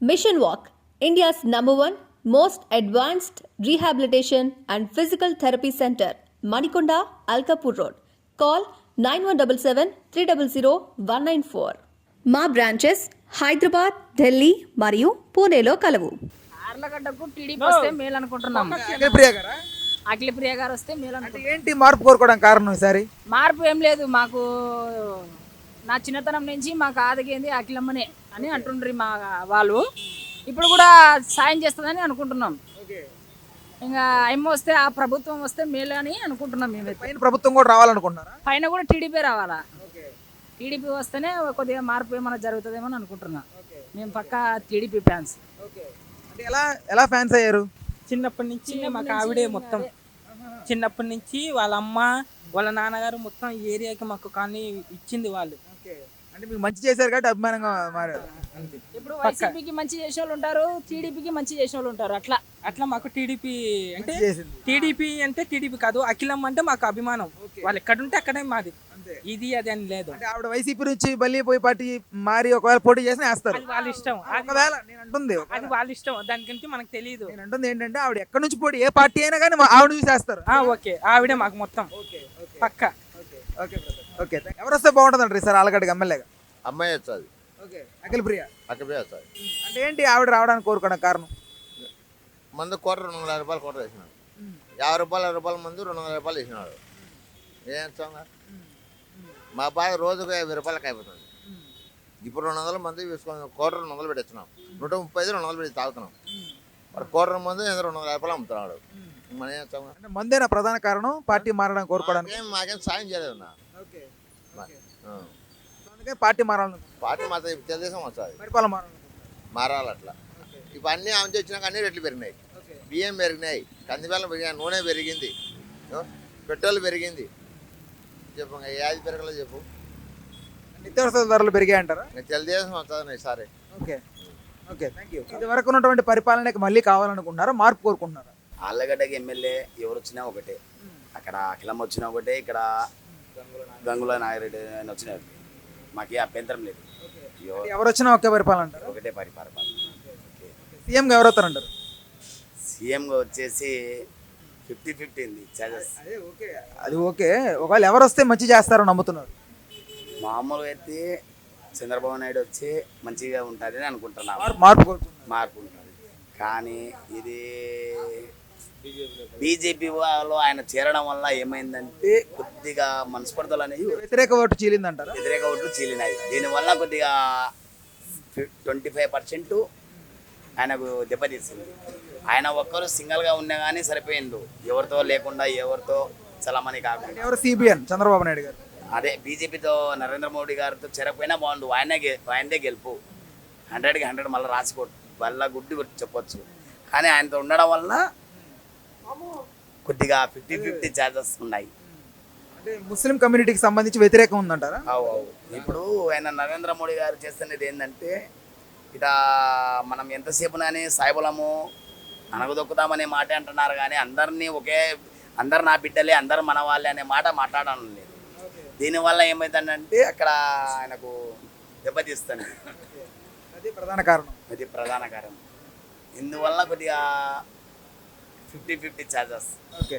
Mission Walk, India's #1 most advanced rehabilitation and physical therapy center, Manikonda, Alkapur Road. Call 9177 300 194. మా branches Hyderabad, Delhi మరియు పూణేలో కలవు. ఆర్లగడ్డకు TDP వస్తే మేలు అనుకుంటున్నాం. అఖిలప్రియ గారా? అఖిలప్రియ గారు వస్తే మేలు అనుకుంటున్నాం. ఏంటి మార్పు కోరుకోవడం కారణం ఈసారి? మార్పు ఏం లేదు, మాకు నా చిన్నతనం నుంచి మాకు ఆదగేంది అఖిలమ్మనే అని అంటుండ్రి మా వాళ్ళు. ఇప్పుడు కూడా సాయం చేస్తుందని అనుకుంటున్నాం. ఇంకా అమ్మ వస్తే, ఆ ప్రభుత్వం వస్తే మేలు అని అనుకుంటున్నాం. మేమైతే పైన ప్రభుత్వం కూడా రావాలనుకుంటున్నారా? పైన కూడా టీడీపీ రావాలా. టీడీపీ వస్తేనే కొద్దిగా మార్పు ఏమైనా జరుగుతుందేమో అని అనుకుంటున్నాం. మేము పక్కా టీడీపీ ఫ్యాన్స్. అంటే ఎలా ఫ్యాన్స్ అయ్యారు? చిన్నప్పటి నుంచి మాకు ఆవిడే మొత్తం. చిన్నప్పటి నుంచి వాళ్ళ అమ్మ వాళ్ళ నాన్నగారు మొత్తం ఈ ఏరియాకి మాకు కానీ ఇచ్చింది వాళ్ళు. అంటే మీకు మంచి చేశారు కాబట్టి అభిమానంగా మారారు. ఇప్పుడు వైసీపీకి మంచి చేసే వాళ్ళు ఉంటారు, టీడీపీకి మంచి చేసే వాళ్ళు ఉంటారు. అట్లా మాకు టీడీపీ అంటే చేసింది. టీడీపీ కాదు, అఖిలమ్మ అంటే మాకు అభిమానం. వాళ్ళు ఎక్కడుంటే అక్కడే మాది. ఇది అది అని లేదు. అంటే ఆవిడ వైసీపీ నుంచి బల్లి పోయి పార్టీ మారి ఒకవేళ పోటీ చేసినా వేస్తారు. అది వాళ్ళ ఇష్టం. ఒకవేళ నేను అంటుంది అది వాళ్ళ ఇష్టం, దాని గురించి మనకు తెలియదు. నేను అంటుంది ఏంటంటే ఆవిడ ఎక్కడి నుంచి పోటీ, ఏ పార్టీ అయినా కానీ ఆవిడ చూసి వేస్తారు. ఓకే, ఆవిడే మాకు మొత్తం పక్క. ఓకే, ఎవరు వస్తే బాగుంటుంది అంటారు సార్ ఆలగడ్డకి ఎమ్మెల్యేగా? అమ్మాయి వచ్చేది. ఓకే, అఖిలప్రియ. అక్కడే వచ్చేది. అంటే ఏంటి ఆవిడ రావడానికి కోరుకోవడం కారణం? మందు కూర 200 రూపాయలు కూర వేసినాడు. 50 రూపాయలు 60 రూపాయల మందు 200 రూపాయలు వేసినాడు. ఏం చంగా మా బాధ రోజుకు 50 రూపాయలకి అయిపోతుంది. ఇప్పుడు 200 మంది వేసుకొని కూర 200 పెట్టి వచ్చినాం. 135 200 పెట్టి తాగుతున్నాం. వాడు కూర మందు 200 రూపాయలు అమ్ముతున్నాడు. మనం ఏం చంగా అంటే మందేనా ప్రధాన కారణం పార్టీ మారడానికి కోరుకోవడానికి? మాకేం సాయం చేయలేదు నా. అందుకే పార్టీ మారాలను, పార్టీ మాత్రం తెలుగుదేశం వస్తుంది, పరిపాలన మారాలను మారాలి అట్లా. ఇప్పుడు అన్నీ ఆమె వచ్చినాక అన్ని రేట్లు పెరిగినాయి. బియ్యం పెరిగినాయి, కందిబెల్లం పెరిగినాయి, నూనె పెరిగింది, పెట్రోల్ పెరిగింది. చెప్పు ఏది పెరగలేదు చెప్పు. నిత్యావసర ధరలు పెరిగాయి అంటారా? తెలుగుదేశం వస్తుంది ఈసారి. Okay okay, thank you. ఇది వరకు ఉన్నటువంటి పరిపాలనకి మళ్ళీ కావాలనుకుంటున్నారా, మార్పు కోరుకుంటున్నారా? ఆళ్ళగడ్డకి ఎమ్మెల్యే ఎవరు వచ్చినా ఒకటే. అక్కడ అఖిలమ్మ వచ్చినా ఒకటే, ఇక్కడ గంగుల నాగిరెడ్డి అని వచ్చినా ఒకటే. మాకే అభ్యంతరం లేదు. ఎవరు వచ్చినా ఒకే పరిపాలన అంటారు? ఒకటే పరిపాలన. సీఎంగా ఎవరు వస్తారంటారు? సీఎంగా వచ్చేసి 50-50 ఉంది ఛార్జెస్. అది ఓకే, ఒకవేళ ఎవరు వస్తే మంచి చేస్తారని నమ్ముతున్నారు? మామూలుగా అయితే చంద్రబాబు నాయుడు వచ్చి మంచిగా ఉంటుందని అనుకుంటున్నాను. మార్పు ఉంటుంది. కానీ ఇది బీజేపీ వాళ్ళు ఆయన చేరడం వల్ల ఏమైందంటే కొద్దిగా మనస్పర్ధలు అనేవి, వ్యతిరేక ఓటు చీలిందంటారా? వ్యతిరేక ఓట్లు చీలినాయి. దీనివల్ల కొద్దిగా 25% ఆయనకు దెబ్బతీసింది. ఆయన ఒక్కరు సింగల్గా ఉన్నా కానీ సరిపోయింది, ఎవరితో లేకుండా, ఎవరితో చలమని కాకుండా. ఎవరు? సిబిఎన్ చంద్రబాబు నాయుడు గారు. అదే బీజేపీతో నరేంద్ర మోడీ గారితో చేరకపోయినా బాగుండు. ఆయనదే గెలుపు. 100కి 100 మళ్ళీ రాసుకోవచ్చు, వల్ల గుడ్డి కొట్టి చెప్పొచ్చు. కానీ ఆయనతో ఉండడం వల్ల కొద్దిగా 50-50 ఛార్జెస్ ఉన్నాయి. అంటే ముస్లిం కమ్యూనిటీకి సంబంధించి వ్యతిరేకం ఉందంటారా? ఇప్పుడు ఆయన నరేంద్ర మోడీ గారు చేస్తున్నది ఏంటంటే, ఇట మనం ఎంతసేపునని సాయిబులము అనగదొక్కుతామనే మాట అంటున్నారు. కానీ అందరు నా బిడ్డలే, అందరు మన వాళ్ళే అనే మాట మాట్లాడడం లేదు. దీనివల్ల ఏమవుతుందంటే అక్కడ ఆయనకు దెబ్బతీస్తుంది. అది ప్రధాన కారణం. ఇందువల్ల కొద్దిగా 50-50 ఛార్జెస్. Okay,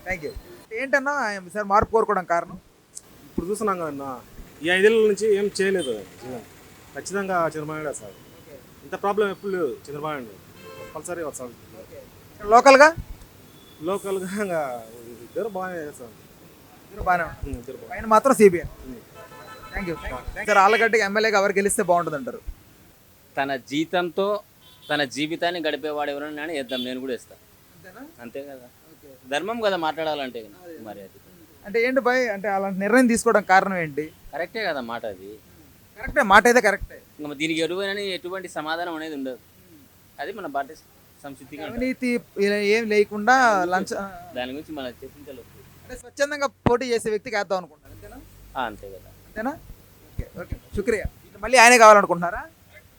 thank you. ఏంటన్నా సార్ మార్పు కోరుకోవడం కారణం? ఇప్పుడు చూస్తున్నాం కదన్నా, ఈ 5 ఏళ్ళ నుంచి ఏం చేయలేదు జగన్. ఖచ్చితంగా చంద్రబాబు నాయుడు సార్. ఇంత ప్రాబ్లం ఎప్పుడు లేదు. చంద్రబాబు నాయుడు కంపల్సరీ వస్తాడు. లోకల్గా ఇద్దరు బాగానే చేస్తారు. పైన మాత్రం సిబిఎన్. Thank you sir. ఆళ్ళగడ్డకి ఎమ్మెల్యేగా ఎవరు గెలిస్తే బాగుంటుంది అంటారు? తన జీతంతో తన జీవితాన్ని గడిపేవాడు ఎవరైనా వేద్దాం, నేను కూడా ఇస్తాను. అంతే కదా, ధర్మం కదా మాట్లాడాలంటే. మరి అది అంటే ఏంటి భయ్, అంటే అలాంటి నిర్ణయం తీసుకోవడం కారణం ఏంటి? కరెక్టే కదా మాట, అది కరెక్టే, మాట అయితే కరెక్టే. ఇంకా దీనికి ఎటువంటి సమాధానం అనేది ఉండదు. అది మన భారతీయ సంస్కృతిగా అవినీతి ఏం లేకుండా లంచ్, దాని గురించి మనం చర్చించలేదు. అంటే స్వచ్ఛందంగా పోటీ చేసే వ్యక్తికి వేద్దాం అనుకుంటున్నారు, అంతేనా? అంతే కదా. అంతేనా? ఓకే ఓకే, శుక్రియా. మళ్ళీ ఆయనే కావాలనుకుంటున్నారా?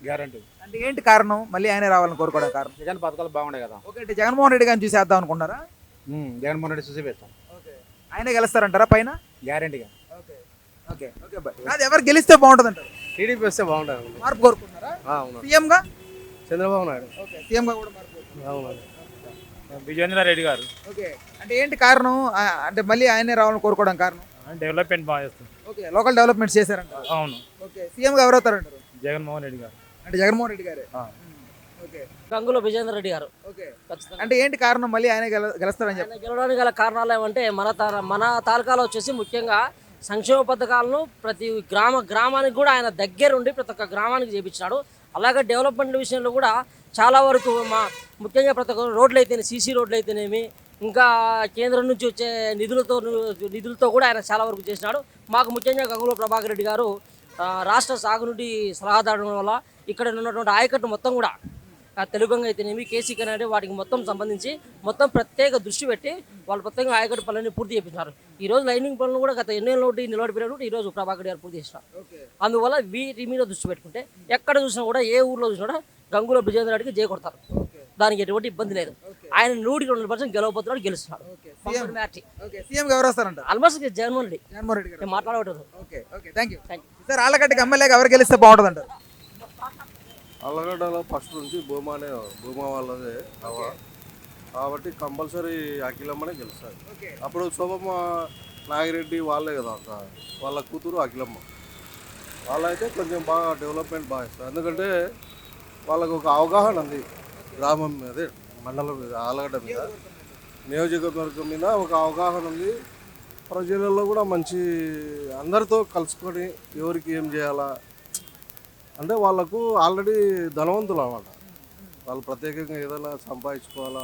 గ్యారంటీ. అంటే ఏంటి కారణం మళ్ళీ ఆయనే రావాలని కోరుకోవడం కారణం? జగన్ పథకాలు బాగుండే కదా. ఓకే, అంటే జగన్మోహన్ రెడ్డి గారిని చూసి వేద్దాం అనుకుంటున్నారా? జగన్మోహన్ రెడ్డి చూసి పెడతాం. ఆయనే గెలుస్తారంటారా పైన? గ్యారంటీగా. ఓకే ఓకే ఓకే, ఎవరు గెలిస్తే బాగుంటుంది అంటారు? టీడీపీ వస్తే బాగుంటుంది. మార్పు కోరుకుంటున్నారా? అవును. సీఎం గా చంద్రబాబు నాయుడు. ఓకే, సీఎం గా కూడా మార్పు కోరుకుంటున్నారా? అవునండి. విజయేంద్ర రెడ్డి గారు ఓకే, అంటే ఏంటి కారణం? అంటే మళ్ళీ ఆయనే రావాలని కోరుకోవడం కారణం? డెవలప్మెంట్ బాగా చేస్తారు. ఓకే, లోకల్ డెవలప్మెంట్ చేశారంట. అవును. ఓకే, సీఎం గా ఎవరు అవుతారంటారు? జగన్మోహన్ రెడ్డి గారు. అంటే జగన్మోహన్ రెడ్డి గారే. ఓకే గంగుల విజయేంద్ర రెడ్డి గారు. ఓకే, ఖచ్చితంగా అంటే ఏంటి కారణం మళ్ళీ ఆయన గెలుస్తారని చెప్పి? ఆయన గెలవడానికి గల కారణాలు ఏమంటే మన తాలూకాలో వచ్చేసి ముఖ్యంగా సంక్షేమ పథకాలను ప్రతి గ్రామానికి కూడా ఆయన దగ్గరుండి ప్రతి ఒక్క గ్రామానికి చేపించాడు. అలాగే డెవలప్మెంట్ విషయంలో కూడా చాలా వరకు ముఖ్యంగా ప్రతి ఒక్క రోడ్లు అయితేనే, సీసీ రోడ్లు అయితేనేమి, ఇంకా కేంద్రం నుంచి వచ్చే నిధులతో కూడా ఆయన చాలా వరకు చేసినాడు. మాకు ముఖ్యంగా గంగుల ప్రభాకర్ రెడ్డి గారు రాష్ట్ర సాగునీటి సలహాదారు వల్ల ఇక్కడ ఉన్నటువంటి ఆయకట్టు మొత్తం కూడా తెలుగంగ అయితేనేమి, కేసీ కనేది వాటికి మొత్తం సంబంధించి మొత్తం ప్రత్యేక దృష్టి పెట్టి వాళ్ళు ప్రత్యేకంగా ఆయకట్టు పనులన్నీ పూర్తి చేయించారు. ఈ రోజు లైనింగ్ పనులు కూడా గత ఎన్నేళ్ళ నిలబడిపోయినట్టు ఈ రోజు ప్రభాకర్ గారు పూర్తి చేసినారు. అందువల్ల వీటి మీద దృష్టి పెట్టుకుంటే ఎక్కడ చూసినా కూడా, ఏ ఊర్లో చూసినా కూడా గంగుల విజయేంద్ర రెడ్డికి జయ కొడతారు. దానికి ఎటువంటి ఇబ్బంది లేదు. ఆయన 100% గెలవబోతున్నాడు, గెలుస్తున్నాడు. సీఎం గా ఎవరు వస్తారంట? ఆల్మోస్ట్ జగన్మోహన్ రెడ్డి. జగన్మోహన్ రెడ్డి గారు. మాట్లాడబోతున్నారు. Okay okay, thank you sir. ఆళ్ళగడ్డకి ఎమ్మెల్యేగా ఎవరు గెలిస్తే బాగుంటుంది అంటారు? అల్లగడ్డలో ఫస్ట్ నుంచి భూమా వాళ్ళదే కాబట్టి కంపల్సరీ అఖిలమ్మనే గెలుస్తారు. అప్పుడు శోభమ్మ నాగిరెడ్డి వాళ్ళే కదా అంత, వాళ్ళ కూతురు అఖిలమ్మ. వాళ్ళైతే కొంచెం బాగా డెవలప్మెంట్ బాగా ఇస్తారు. ఎందుకంటే వాళ్ళకు ఒక అవగాహన ఉంది గ్రామం మీద, మండలం మీద, ఆలగడ్డ మీద, నియోజకవర్గం మీద ఒక అవగాహన ఉంది. ప్రజలలో కూడా మంచి అందరితో కలుసుకొని ఎవరికి ఏం చేయాలా అంటే వాళ్ళకు ఆల్రెడీ ధనవంతులు అన్నమాట. వాళ్ళు ప్రత్యేకంగా ఏదైనా సంపాదించుకోవాలా,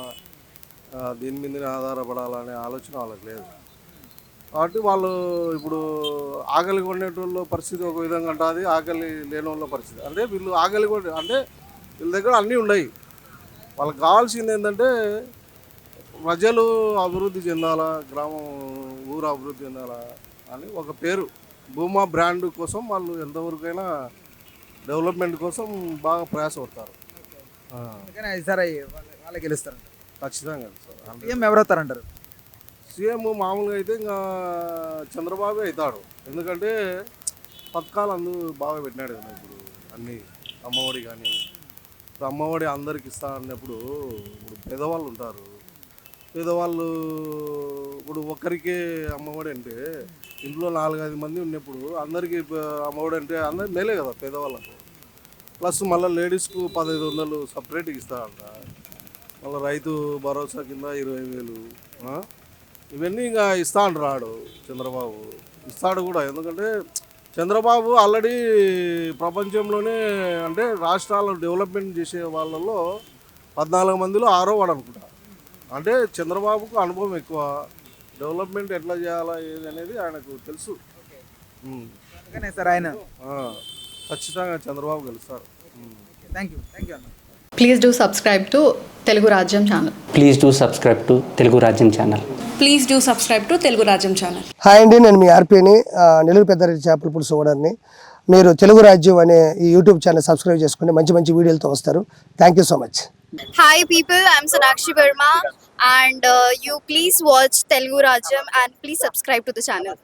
దీని మీదనే ఆధారపడాలనే ఆలోచన వాళ్ళకి లేదు. కాబట్టి వాళ్ళు ఇప్పుడు ఆకలి కొనేటోళ్ళ పరిస్థితి ఒక విధంగా ఉంటుంది, ఆకలి లేని వాళ్ళ పరిస్థితి అంటే వీళ్ళు ఆకలి కొనే అంటే వీళ్ళ దగ్గర అన్నీ ఉన్నాయి. వాళ్ళకి కావాల్సింది ఏంటంటే ప్రజలు అభివృద్ధి చెందాలా, గ్రామం ఊరు అభివృద్ధి చెందాలా అని ఒక పేరు. భూమా బ్రాండ్ కోసం వాళ్ళు ఎంతవరకైనా డెవలప్మెంట్ కోసం బాగా ప్రయాసపడతారు. సరే, వాళ్ళే గెలుస్తారు ఖచ్చితంగా. సీఎం ఎవరు అవుతారంటారు? సీఎం మామూలుగా అయితే ఇంకా చంద్రబాబు అవుతాడు. ఎందుకంటే పథకాలు బాగా పెట్టినాడు కదా ఇప్పుడు అన్నీ. అమ్మఒడి కానీ ఇప్పుడు అమ్మఒడి అందరికి ఇస్తా అన్నప్పుడు ఇప్పుడు పేదవాళ్ళు ఉంటారు. పేదవాళ్ళు ఇప్పుడు ఒక్కరికే అమ్మఒడి అంటే ఇంట్లో 4-5 మంది ఉన్నప్పుడు అందరికీ అమ్మఒడి అంటే అందరికి మేలే కదా పేదవాళ్ళకు. ప్లస్ మళ్ళీ లేడీస్కు 1500 సపరేట్గా ఇస్తారంట. మళ్ళీ రైతు భరోసా కింద 20,000 ఇవన్నీ ఇంకా ఇస్తా అంటున్నాడు చంద్రబాబు. ఇస్తాడు కూడా, ఎందుకంటే చంద్రబాబు ఆల్రెడీ ప్రపంచంలోనే అంటే రాష్ట్రాలను డెవలప్మెంట్ చేసే వాళ్ళలో 14 మందిలో 6వ వాడు అనుకుంటా. అంటే చంద్రబాబుకు అనుభవం ఎక్కువ, డెవలప్మెంట్ ఎట్లా చేయాలా ఏది అనేది ఆయనకు తెలుసు. సార్ ఆయన ఖచ్చితంగా చంద్రబాబు గెలుస్తారు. థ్యాంక్ యూ అన్న. Please do subscribe to Telugu Rajyam channel. Please do subscribe to Telugu Rajyam channel. Please do subscribe to Telugu Rajyam channel. Hi అండి, నేను మీ ఆర్పీని, నెల్లూరు పెద్దారెడ్డి చేపల పులుసు ఓనర్ని. మీరు తెలుగు రాజ్యం అనే ఈ యూట్యూబ్ ఛానల్ సబ్స్క్రైబ్ చేసుకుని మంచి మంచి వీడియోలతో వస్తారు. Thank you so much. Hi people, I'm Sonakshi Verma and you please watch Telugu Rajyam and please subscribe to the channel.